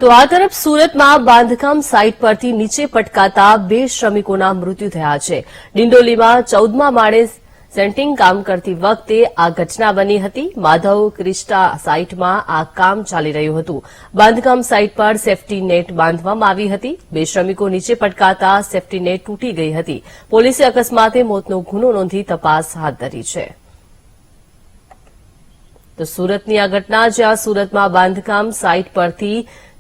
તો આ તરફ સુરતમાં બાંધકામ સાઇટ પરથી નીચે પટકાતા 2 શ્રમિકોના મૃત્યુ થયા છે। ડિંડોલીમાં 14મા માળે સેન્ટિંગ કામ કરતી વખતે આ ઘટના બની હતી। માધવ ક્રિસ્ટા સાઇટમાં આ કામ ચાલી રહ્યું હતું। બાંધકામ સાઇટ પર સેફટી નેટ બાંધવામાં આવી હતી। 2 શ્રમિકો નીચે પટકાતા સેફટી નેટ તૂટી ગઈ હતી। પોલીસે અકસ્માતે મોતનો ગુનો નોંધી તપાસ હાથ ધરી છે। તો સુરતની આ ઘટના જ્યાં સુરતમાં બાંધકામ સાઇટ પરથી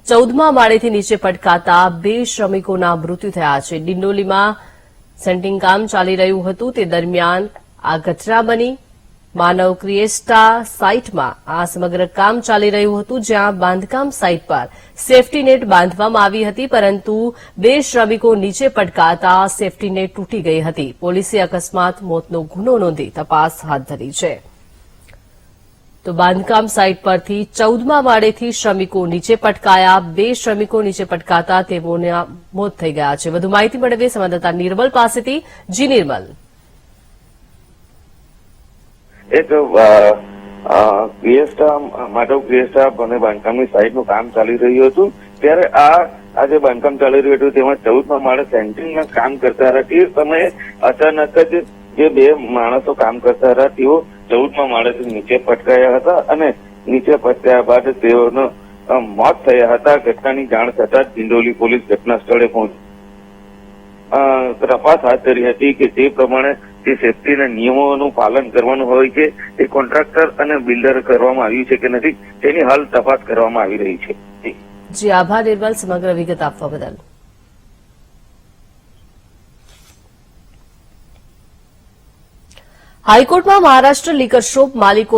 14મા માળેથી નીચે પટકાતા 2 શ્રમિકોના મૃત્યુ થયા છે। ડિંડોલીમાં સેન્ટિંગ કામ ચાલી રહ્યું હતું તે દરમિયાન આ ઘટના બની। માનવ ક્રિએસ્ટા સાઇટમાં આ સમગ્ર કામ ચાલી રહ્યું હતું જ્યાં બાંધકામ સાઇટ પર સેફટી નેટ બાંધવામાં આવી હતી પરંતુ 2 શ્રમિકો નીચે પટકાતા સેફટી નેટ તૂટી ગઈ હતી। પોલીસે અકસ્માત મોતનો ગુનો નોંધી તપાસ હાથ ધરી છે। તો બાંધકામ સાઇટ પરથી 14મા માળેથી શ્રમિકો નીચે પટકાયા। 2 શ્રમિકો નીચે પટકાતા તેઓના મોત થઈ ગયા છે। વધુ માહિતી મેળવીએ સંવાદદાતા નિર્મલ પાસેથી। જી નિર્મલ, એક માધવ ક્રિએસ્ટા અને બાંધકામની સાઇટનું કામ ચાલી રહ્યું હતું ત્યારે આ જે બાંધકામ ચાલી રહ્યું હતું તેમાં 14મા માળે સેન્ટિંગના કામ કરતા હતા। તે સમયે અચાનક જ જે 2 માણસો કામ કરતા હતા તેઓ 14મા માળેથી નીચે પટકાયા હતા અને નીચે પટકાયા બાદ તેઓનો મોત થયા હતા। ઘટનાની જાણ થતાં ડિંડોલી પોલીસ ઘટના સ્થળે પહોંચી તપાસ હાથ ધરી હતી કે જે પ્રમાણે જે સેફટીના નિયમોનું પાલન કરવાનું હોય છે તે કોન્ટ્રાક્ટર અને બિલ્ડર કરવામાં આવ્યું છે કે નથી તેની હાલ તપાસ કરવામાં આવી રહી છે। જી આભાર નિર્મલ, સમગ્ર વિગત આપવા બદલ। હાઈકોર્ટમાં મહારાષ્ટ્ર લીકર શોપ માલિકો